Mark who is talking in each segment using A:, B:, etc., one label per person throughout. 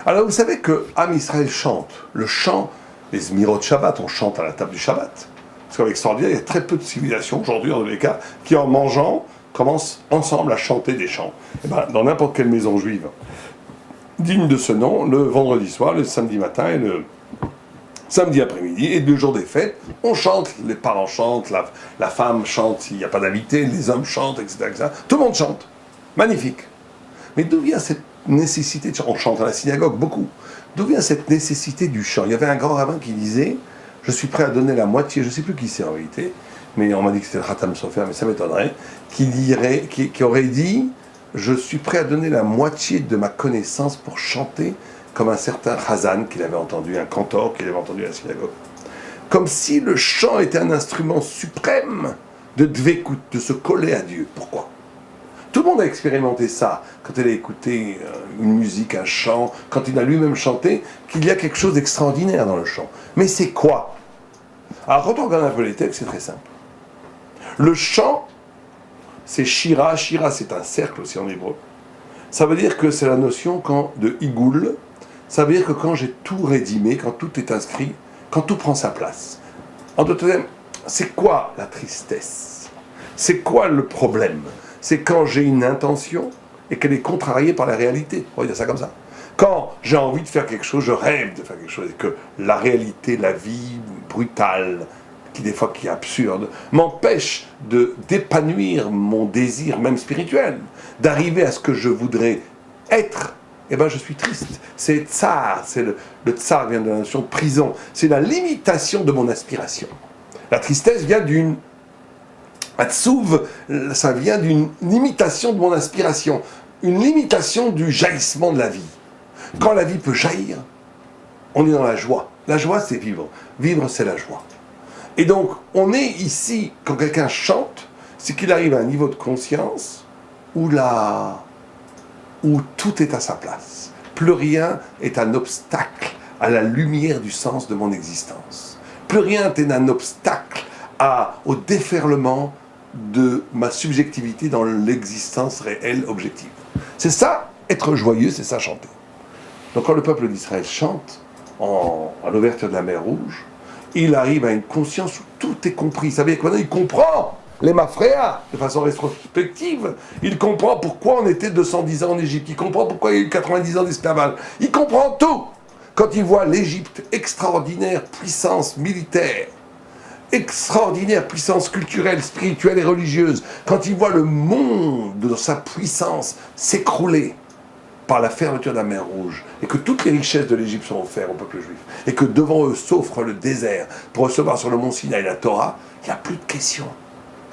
A: Alors vous savez que Am Israël chante. Le chant, les Zmirot Shabbat, on chante à la table du Shabbat. Parce qu'avec extraordinaire, il y a très peu de civilisations aujourd'hui, dans tous les cas, qui en mangeant, commencent ensemble à chanter des chants. Et ben, dans n'importe quelle maison juive digne de ce nom, le vendredi soir, le samedi matin et le samedi après-midi, et le jour des fêtes, on chante, les parents chantent, la femme chante s'il n'y a pas d'invité, les hommes chantent, etc., etc. Tout le monde chante. Magnifique. Mais d'où vient cette nécessité de chanter? On chante à la synagogue, beaucoup. D'où vient cette nécessité du chant? Il y avait un grand rabbin qui disait, je suis prêt à donner la moitié, je ne sais plus qui c'est en réalité, mais on m'a dit que c'était le Khatam Sofer, mais ça m'étonnerait, qui aurait dit, je suis prêt à donner la moitié de ma connaissance pour chanter comme un certain Chazan qu'il avait entendu, un cantor qu'il avait entendu à la synagogue. Comme si le chant était un instrument suprême de dvekut, de se coller à Dieu. Pourquoi? Tout le monde a expérimenté ça, quand il a écouté une musique, un chant, quand il a lui-même chanté, qu'il y a quelque chose d'extraordinaire dans le chant. Mais c'est quoi? Alors quand on regarde un peu les textes, c'est très simple. Le chant, c'est Shira. Shira, c'est un cercle aussi en hébreu. Ça veut dire que c'est la notion de Igoul. Ça veut dire que quand j'ai tout rédimé, quand tout est inscrit, quand tout prend sa place. En d'autres termes, c'est quoi la tristesse? C'est quoi le problème? C'est quand j'ai une intention et qu'elle est contrariée par la réalité. On va dire ça comme ça. Quand j'ai envie de faire quelque chose, je rêve de faire quelque chose, et que la réalité, la vie brutale, qui est absurde, m'empêche d'épanouir mon désir, même spirituel, d'arriver à ce que je voudrais être, eh bien je suis triste. C'est tsar, le tsar vient de la notion de prison, c'est la limitation de mon aspiration. La tristesse vient d'une Atsouv, ça vient d'une limitation de mon aspiration, une limitation du jaillissement de la vie. Quand la vie peut jaillir, on est dans la joie. La joie, c'est vivre. Vivre, c'est la joie. Et donc, on est ici, quand quelqu'un chante, c'est qu'il arrive à un niveau de conscience où tout est à sa place. Plus rien est un obstacle à la lumière du sens de mon existence. Plus rien n'est un obstacle au déferlement de ma subjectivité dans l'existence réelle, objective. C'est ça, être joyeux, c'est ça, chanter. Donc quand le peuple d'Israël chante, à l'ouverture de la mer Rouge, il arrive à une conscience où tout est compris. Ça veut dire que maintenant il comprend les mafréas de façon rétrospective. Il comprend pourquoi on était 210 ans en Égypte. Il comprend pourquoi il y a eu 90 ans d'esclavage. Il comprend tout. Quand il voit l'Égypte, extraordinaire puissance militaire, extraordinaire puissance culturelle, spirituelle et religieuse, quand il voit le monde de sa puissance s'écrouler par la fermeture de la mer Rouge, et que toutes les richesses de l'Égypte sont offertes au peuple juif, et que devant eux s'offre le désert pour recevoir sur le mont Sinaï la Torah, il n'y a plus de questions.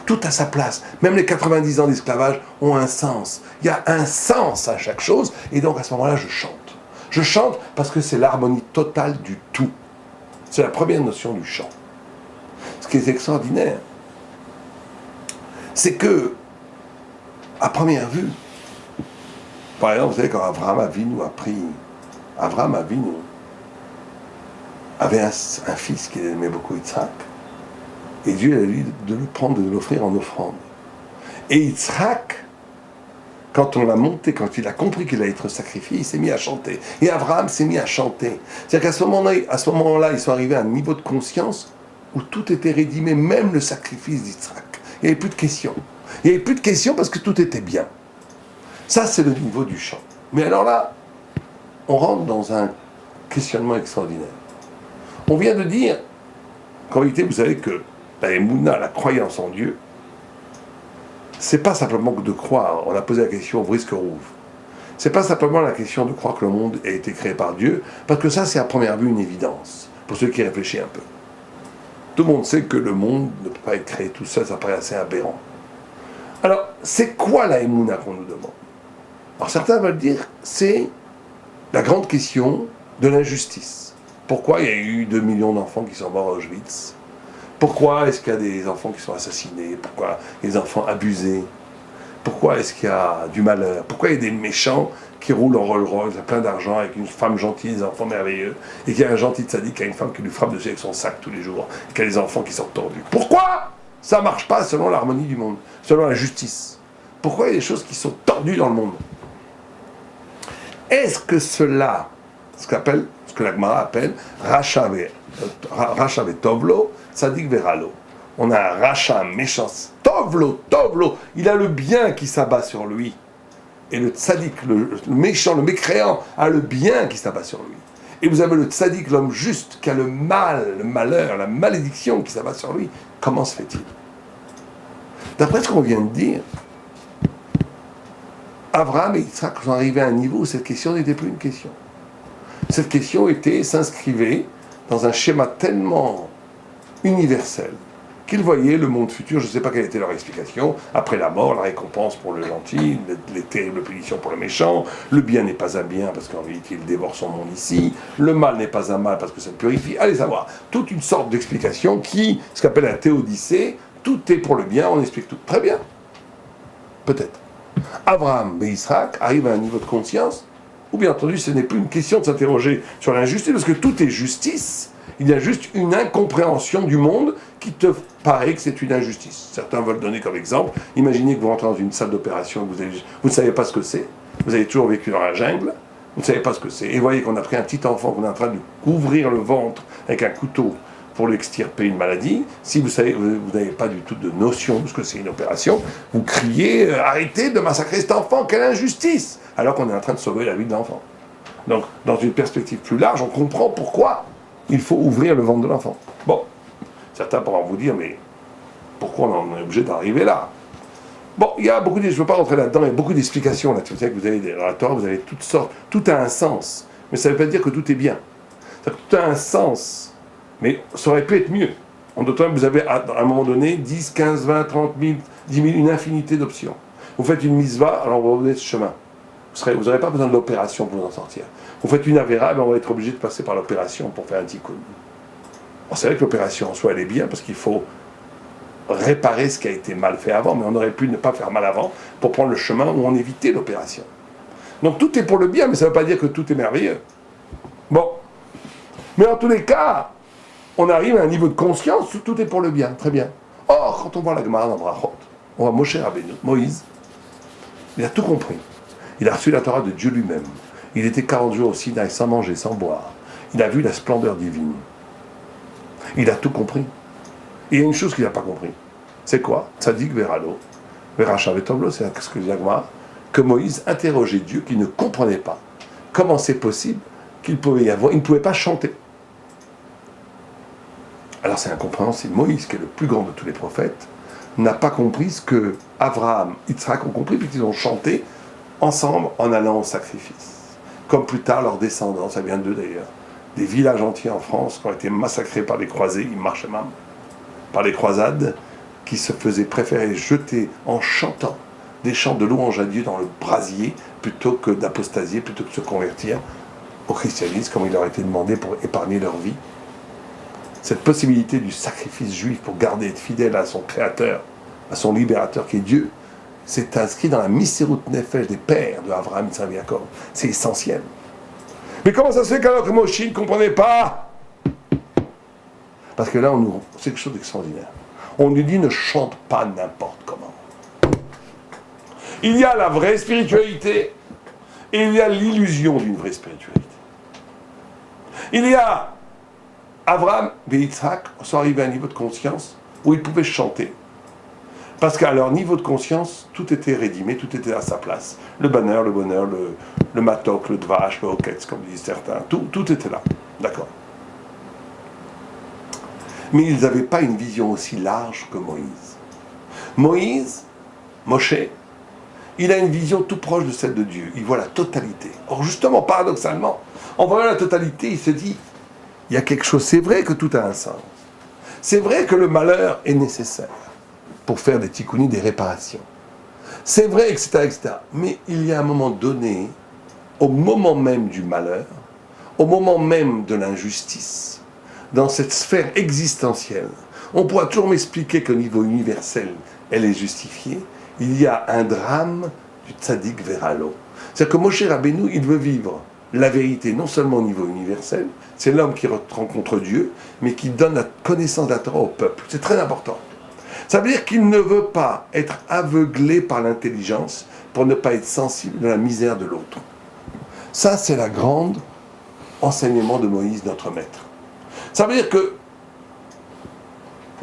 A: Tout à sa place. Même les 90 ans d'esclavage ont un sens. Il y a un sens à chaque chose, et donc à ce moment-là, je chante. Je chante parce que c'est l'harmonie totale du tout. C'est la première notion du chant. Ce qui est extraordinaire, c'est que, à première vue, par exemple, vous savez, quand Abraham Avinu avait un fils qu'il aimait beaucoup, Yitzhak, et Dieu a dit de le prendre, de l'offrir en offrande. Et Yitzhak, quand on l'a monté, quand il a compris qu'il allait être sacrifié, il s'est mis à chanter. Et Abraham s'est mis à chanter. C'est-à-dire qu'à ce moment-là, ils sont arrivés à un niveau de conscience où tout était rédimé, même le sacrifice d'Yitzhak. Il n'y avait plus de questions. Il n'y avait plus de questions parce que tout était bien. Ça, c'est le niveau du chant. Mais alors là, on rentre dans un questionnement extraordinaire. On vient de dire qu'en réalité, vous savez que la Emouna, la croyance en Dieu, c'est pas simplement de croire. On a posé la question au Briske Rouv. C'est pas simplement la question de croire que le monde a été créé par Dieu, parce que ça, c'est à première vue une évidence, pour ceux qui réfléchissent un peu. Tout le monde sait que le monde ne peut pas être créé tout seul, ça paraît assez aberrant. Alors, c'est quoi la Emouna qu'on nous demande? Alors certains veulent dire, c'est la grande question de l'injustice. Pourquoi il y a eu 2 millions d'enfants qui sont morts à Auschwitz? Pourquoi est-ce qu'il y a des enfants qui sont assassinés? Pourquoi des enfants abusés? Pourquoi est-ce qu'il y a du malheur? Pourquoi il y a des méchants qui roulent en Rolls-Royce, plein d'argent, avec une femme gentille, des enfants merveilleux, et qu'il y a un gentil tzaddik qui a une femme qui lui frappe dessus avec son sac tous les jours, et qu'il y a des enfants qui sont tordus? Pourquoi ça ne marche pas selon l'harmonie du monde, selon la justice? Pourquoi il y a des choses qui sont tordues dans le monde? Est-ce que cela ce que la Gemara appelle Racha Tovlo, Tzadik Veralo. On a un Racha, un méchant, Tovlo, il a le bien qui s'abat sur lui. Et le Tzadik, le méchant, le mécréant, a le bien qui s'abat sur lui. Et vous avez le Tzadik, l'homme juste, qui a le mal, le malheur, la malédiction qui s'abat sur lui. Comment se fait-il? D'après ce qu'on vient de dire, Abraham et Yitzhak sont arrivés à un niveau où cette question n'était plus une question. Cette question s'inscrivait dans un schéma tellement universel qu'ils voyaient le monde futur, je ne sais pas quelle était leur explication, après la mort, la récompense pour le gentil, les terribles punitions pour le méchant, le bien n'est pas un bien parce qu'en réalité il dévore son monde ici, le mal n'est pas un mal parce que ça le purifie, allez savoir, toute une sorte d'explication qui, ce qu'appelle un théodicée, tout est pour le bien, on explique tout. Très bien, peut-être. Abraham et Yitzhak arrivent à un niveau de conscience où bien entendu ce n'est plus une question de s'interroger sur l'injustice parce que tout est justice. Il y a juste une incompréhension du monde qui te paraît que c'est une injustice. Certains veulent donner comme exemple, imaginez que vous rentrez dans une salle d'opération, vous ne savez pas ce que c'est, vous avez toujours vécu dans la jungle, vous ne savez pas ce que c'est, et vous voyez qu'on a pris un petit enfant, qu'on est en train de couvrir le ventre avec un couteau pour lui extirper une maladie. Si vous n'avez pas du tout de notion de ce que c'est une opération, vous criez arrêtez de massacrer cet enfant, quelle injustice, alors qu'on est en train de sauver la vie de l'enfant. Donc, dans une perspective plus large, on comprend pourquoi il faut ouvrir le ventre de l'enfant. Bon, certains pourront vous dire, mais pourquoi on est obligé d'arriver là? Bon, il y a beaucoup je ne veux pas rentrer là-dedans, il y a beaucoup d'explications là. Vous savez que vous avez dans la Torah, vous avez toutes sortes, tout a un sens, mais ça ne veut pas dire que tout est bien. C'est-à-dire que tout a un sens, mais ça aurait pu être mieux. En d'autres termes, vous avez à un moment donné 10, 15, 20, 30 000, 10 000, une infinité d'options. Vous faites une mitzvah, alors vous revenez de ce chemin. Vous n'aurez pas besoin de l'opération pour vous en sortir. Vous faites une avéra, on va être obligé de passer par l'opération pour faire un tikkun. C'est vrai que l'opération en soi, elle est bien, parce qu'il faut réparer ce qui a été mal fait avant, mais on aurait pu ne pas faire mal avant pour prendre le chemin où on évitait l'opération. Donc tout est pour le bien, mais ça ne veut pas dire que tout est merveilleux. Bon. Mais en tous les cas, on arrive à un niveau de conscience où tout est pour le bien. Très bien. Or, quand on voit la Gemara dans Brachot, on voit Moshe Rabbeinu, Moïse, il a tout compris. Il a reçu la Torah de Dieu lui-même. Il était 40 jours au Sinaï sans manger, sans boire. Il a vu la splendeur divine. Il a tout compris. Et il y a une chose qu'il n'a pas compris. C'est quoi? Tzadik Veralo, Veracha Vetovlo, c'est ce que dit la Gemara, que Moïse interrogeait Dieu qui ne comprenait pas comment c'est possible qu'il pouvait y avoir. Il ne pouvait pas chanter. Alors c'est incompréhensible. Moïse, qui est le plus grand de tous les prophètes, n'a pas compris ce que Abraham, Yitzhak ont compris, puisqu'ils ont chanté ensemble en allant au sacrifice. Comme plus tard leurs descendants, ça vient d'eux d'ailleurs, des villages entiers en France qui ont été massacrés par les croisés, ils marchaient même, par les croisades, qui se faisaient préférer jeter en chantant des chants de louange à Dieu dans le brasier, plutôt que d'apostasier, plutôt que de se convertir au christianisme, comme il leur a été demandé pour épargner leur vie. Cette possibilité du sacrifice juif pour garder, être fidèle à son créateur, à son libérateur qui est Dieu, c'est inscrit dans la Misirut Nefesh des pères de Abraham, Yitzhak et Jacob. C'est essentiel. Mais comment ça se fait qu'alors que Moshe ne comprenait pas? Parce que là, c'est quelque chose d'extraordinaire. On lui dit ne chante pas n'importe comment. Il y a la vraie spiritualité et il y a l'illusion d'une vraie spiritualité. Il y a Abraham et Yitzhak sont arrivés à un niveau de conscience où ils pouvaient chanter. Parce qu'à leur niveau de conscience, tout était rédimé, tout était à sa place. Le bonheur, le matok, le dvash, le hoketz, comme disent certains, tout était là. D'accord. Mais ils n'avaient pas une vision aussi large que Moïse, Moshe, il a une vision tout proche de celle de Dieu. Il voit la totalité. Or justement, paradoxalement, en voyant la totalité, il se dit, il y a quelque chose, c'est vrai que tout a un sens. C'est vrai que le malheur est nécessaire pour faire des tikkunis, des réparations. C'est vrai, etc., etc. Mais il y a un moment donné, au moment même du malheur, au moment même de l'injustice, dans cette sphère existentielle, on pourra toujours m'expliquer qu'au niveau universel, elle est justifiée. Il y a un drame du tzaddik veralo. C'est-à-dire que Moshe Rabbeinu, il veut vivre la vérité, non seulement au niveau universel, c'est l'homme qui rencontre Dieu, mais qui donne la connaissance de la Torah au peuple. C'est très important. Ça veut dire qu'il ne veut pas être aveuglé par l'intelligence pour ne pas être sensible de la misère de l'autre. Ça, c'est la grande enseignement de Moïse, notre maître. Ça veut dire que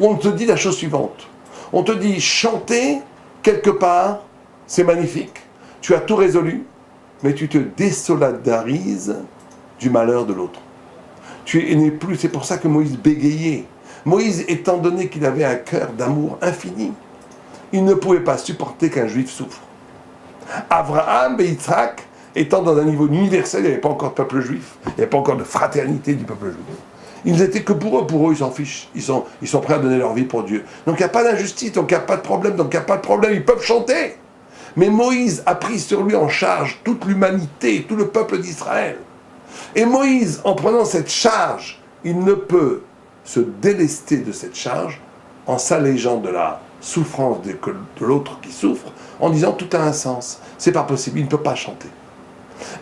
A: on te dit la chose suivante. On te dit chanter quelque part, c'est magnifique. Tu as tout résolu, mais tu te désolidarises du malheur de l'autre. Tu n'es plus, c'est pour ça que Moïse bégayait. Moïse, étant donné qu'il avait un cœur d'amour infini, il ne pouvait pas supporter qu'un juif souffre. Abraham et Yitzhak, étant dans un niveau universel, il n'y avait pas encore de peuple juif, il n'y avait pas encore de fraternité du peuple juif. Ils étaient que pour eux ils s'en fichent, ils sont prêts à donner leur vie pour Dieu. Donc il n'y a pas d'injustice, donc il n'y a pas de problème, ils peuvent chanter. Mais Moïse a pris sur lui en charge toute l'humanité, tout le peuple d'Israël. Et Moïse, en prenant cette charge, il ne peut se délester de cette charge en s'allégeant de la souffrance de l'autre qui souffre, en disant tout a un sens. C'est pas possible, il ne peut pas chanter.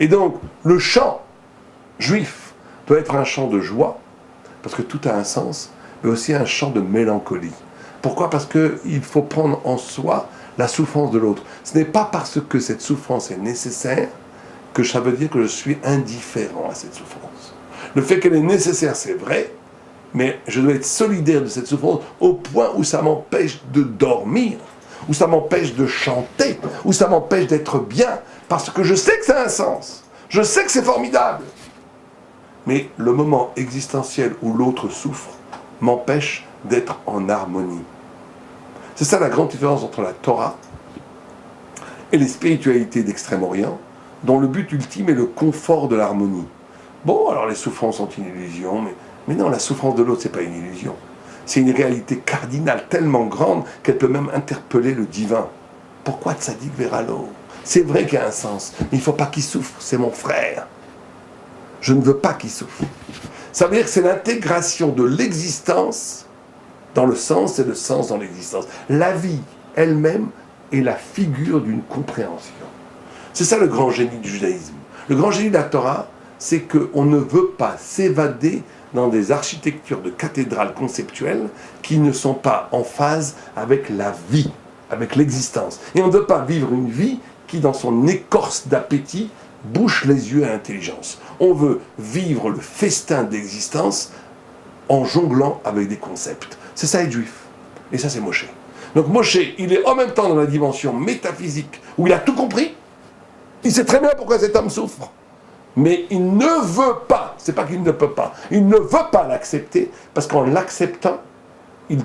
A: Et donc, le chant juif doit être un chant de joie, parce que tout a un sens, mais aussi un chant de mélancolie. Pourquoi ? Parce qu'il faut prendre en soi la souffrance de l'autre. Ce n'est pas parce que cette souffrance est nécessaire que ça veut dire que je suis indifférent à cette souffrance. Le fait qu'elle est nécessaire, c'est vrai, mais je dois être solidaire de cette souffrance au point où ça m'empêche de dormir, où ça m'empêche de chanter, où ça m'empêche d'être bien, parce que je sais que ça a un sens, je sais que c'est formidable. Mais le moment existentiel où l'autre souffre m'empêche d'être en harmonie. C'est ça la grande différence entre la Torah et les spiritualités d'Extrême-Orient, dont le but ultime est le confort de l'harmonie. Bon, alors les souffrances sont une illusion, mais non, la souffrance de l'autre, c'est pas une illusion. C'est une réalité cardinale tellement grande qu'elle peut même interpeller le divin. Pourquoi Tzadik Veralo ? C'est vrai qu'il y a un sens, mais il ne faut pas qu'il souffre, c'est mon frère. Je ne veux pas qu'il souffre. Ça veut dire que c'est l'intégration de l'existence dans le sens et le sens dans l'existence. La vie elle-même est la figure d'une compréhension. C'est ça le grand génie du judaïsme. Le grand génie de la Torah, c'est qu'on ne veut pas s'évader dans des architectures de cathédrales conceptuelles qui ne sont pas en phase avec la vie, avec l'existence. Et on ne veut pas vivre une vie qui, dans son écorce d'appétit, bouche les yeux à l'intelligence. On veut vivre le festin d'existence en jonglant avec des concepts. C'est ça être juif. Et ça, c'est Moshe. Donc Moshe, il est en même temps dans la dimension métaphysique, où il a tout compris. Il sait très bien pourquoi cet homme souffre. Mais il ne veut pas, c'est pas qu'il ne peut pas, il ne veut pas l'accepter, parce qu'en l'acceptant, il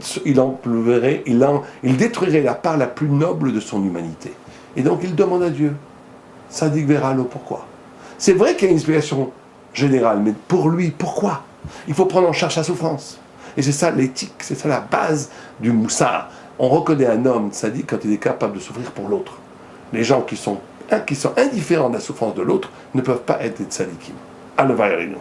A: détruirait la part la plus noble de son humanité. Et donc il demande à Dieu, Tzadik Veralo, pourquoi ? C'est vrai qu'il y a une explication générale, mais pour lui, pourquoi ? Il faut prendre en charge sa souffrance. Et c'est ça l'éthique, c'est ça la base du moussard. On reconnaît un homme tzaddik quand il est capable de souffrir pour l'autre. Les gens qui sont indifférents de la souffrance de l'autre ne peuvent pas être des tzaddikim. Aleva Yarinu.